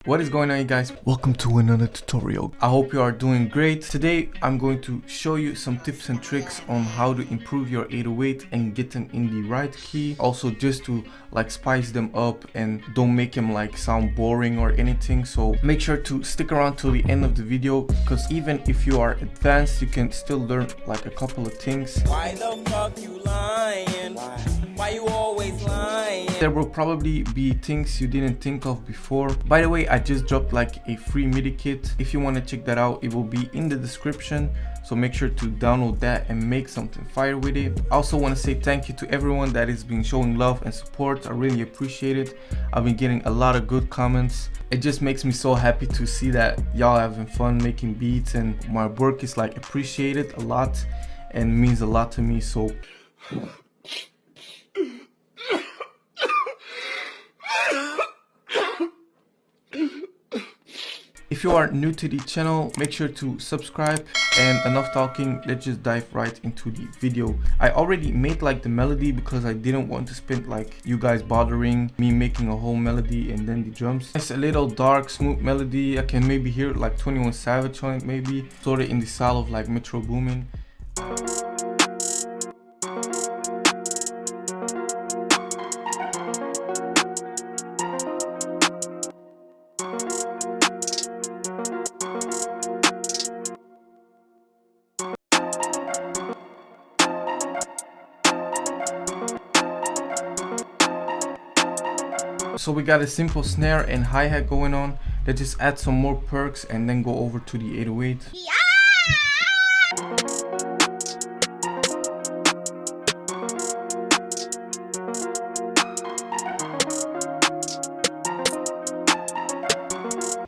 What is going on, you guys? Welcome to another tutorial. I hope you are doing great. Today I'm going to show you some tips and tricks on how to improve your 808 and get them in the right key. Also just to like spice them up and don't make them like sound boring or anything. So make sure to stick around till the end of the video, because even if you are advanced, you can still learn like a couple of things. Why the fuck you lying? Why you always lying? There will probably be things you didn't think of before. By the way, I just dropped like a free MIDI kit. If you want to check that out, it will be in the description. So make sure to download that and make something fire with it. I also want to say thank you to everyone that has been showing love and support. I really appreciate it. I've been getting a lot of good comments. It just makes me so happy to see that y'all having fun making beats and my work is like appreciated a lot and means a lot to me. So if you are new to the channel, make sure to subscribe, and enough talking, let's just dive right into the video. I already made like the melody because I didn't want to spend like you guys bothering me making a whole melody and then the drums. It's a little dark, smooth melody. I can maybe hear like 21 Savage on it, maybe sort of in the style of like Metro Boomin. So we got a simple snare and hi-hat going on. Let's just add some more perks and then go over to the 808.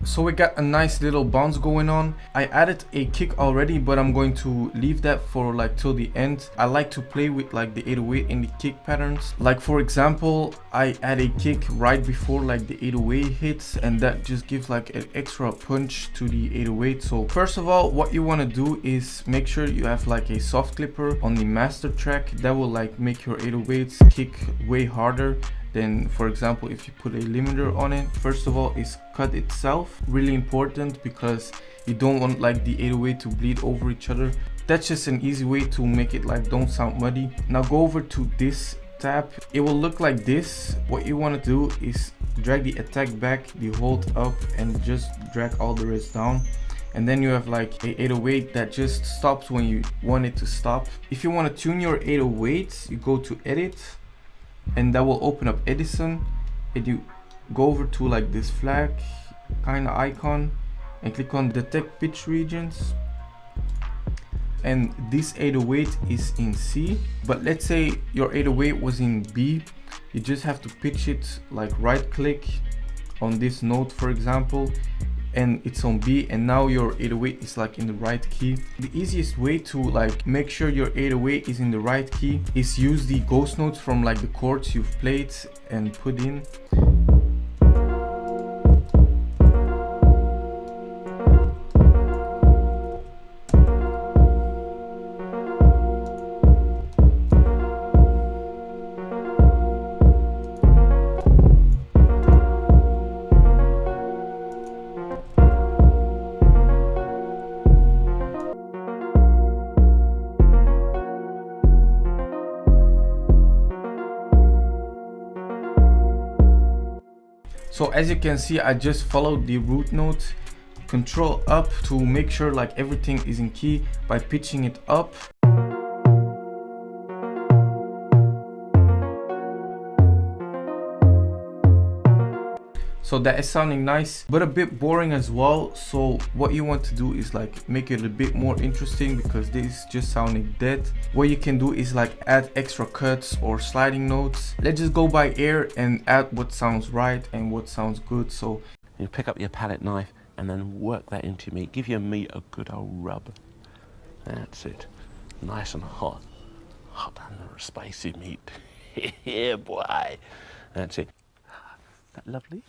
So we got a nice little bounce going on. I added a kick already, but I'm going to leave that for like till the end. I like to play with like the 808 in the kick patterns. Like for example, I add a kick right before like the 808 hits, and that just gives like an extra punch to the 808. So first of all, what you want to do is make sure you have like a soft clipper on the master track. That will like make your 808s kick way harder than, for example, if you put a limiter on it. First of all is cut itself, really important, because you don't want like the 808 to bleed over each other. That's just an easy way to make it like don't sound muddy. Now go over to this tab. It will look like this. What you want to do is drag the attack back, the hold up, and just drag all the rest down. And then you have like a 808 that just stops when you want it to stop. If you want to tune your 808s, you go to edit, and that will open up Edison, and you go over to like this flag kind of icon and click on detect pitch regions, and this 808 is in C, but let's say your 808 was in B. You just have to pitch it, like right click on this note for example, and it's on B, and now your 808 is like in the right key. The easiest way to like make sure your 808 is in the right key is use the ghost notes from like the chords you've played and put in. So as you can see, I just followed the root note. Control up to make sure like everything is in key by pitching it up. So that is sounding nice, but a bit boring as well. So what you want to do is like make it a bit more interesting, because this is just sounding dead. What you can do is like add extra cuts or sliding notes. Let's just go by ear and add what sounds right and what sounds good. So you pick up your palette knife and then work that into your meat. Give your meat a good old rub. That's it. Nice and hot. Hot and spicy meat. Yeah, boy. That's it. That lovely?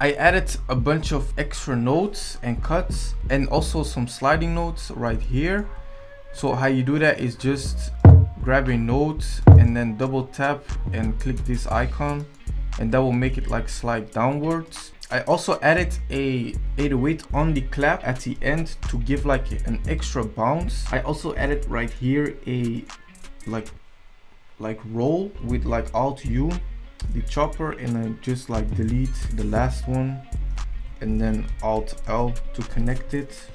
I added a bunch of extra notes and cuts and also some sliding notes right here. So how you do that is just grab a note and then double tap and click this icon, and that will make it like slide downwards. I also added a 808 on the clap at the end to give like an extra bounce. I also added right here a like roll with like Alt U, the chopper, and then just like delete the last one and then Alt L to connect it.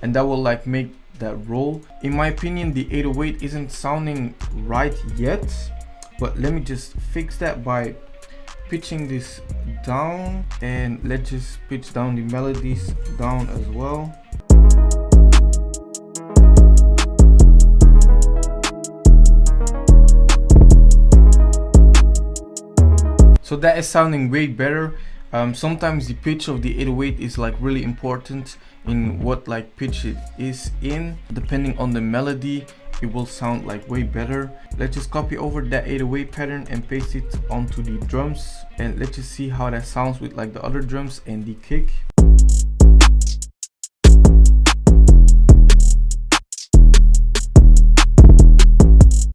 And that will like make that roll. In my opinion, the 808 isn't sounding right yet, but let me just fix that by pitching this down, and let's just pitch down the melodies down as well. So that is sounding way better. Sometimes the pitch of the 808 is like really important in what like pitch it is in. Depending on the melody, it will sound like way better. Let's just copy over that 808 pattern and paste it onto the drums, and let's just see how that sounds with like the other drums and the kick.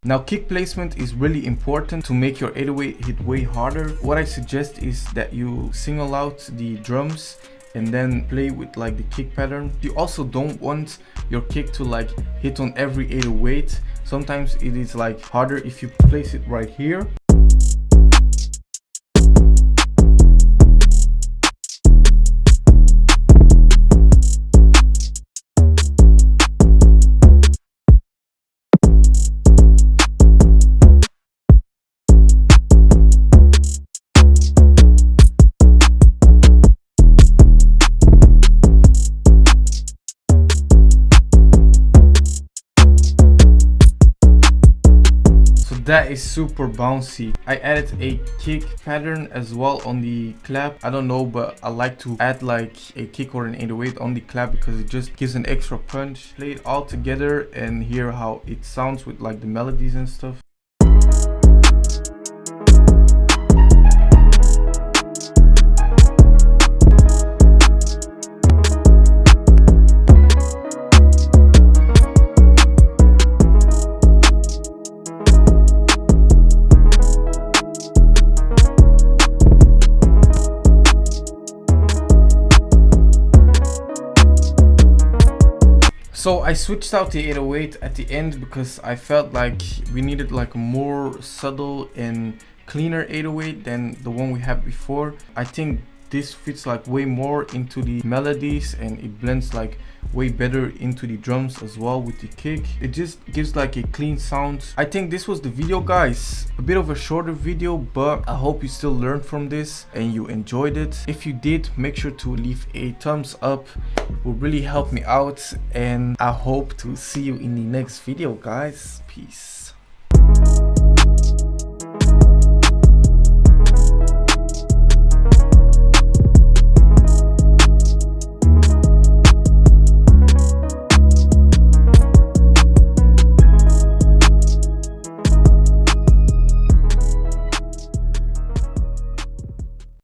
Now kick placement is really important to make your 808 hit way harder. What I suggest is that you single out the drums and then play with like the kick pattern. You also don't want your kick to like hit on every 808. Sometimes it is like harder if you place it right here. That is super bouncy. I added a kick pattern as well on the clap. I don't know, but I like to add like a kick or an 808 on the clap because it just gives an extra punch. Play it all together and hear how it sounds with like the melodies and stuff. So I switched out the 808 at the end because I felt like we needed like a more subtle and cleaner 808 than the one we had before. I think this fits like way more into the melodies and it blends like way better into the drums as well with the kick. It just gives like a clean sound. I think this was the video, guys. A bit of a shorter video, but I hope you still learned from this and you enjoyed it. If you did, make sure to leave a thumbs up. It will really help me out, and I hope to see you in the next video, guys. Peace.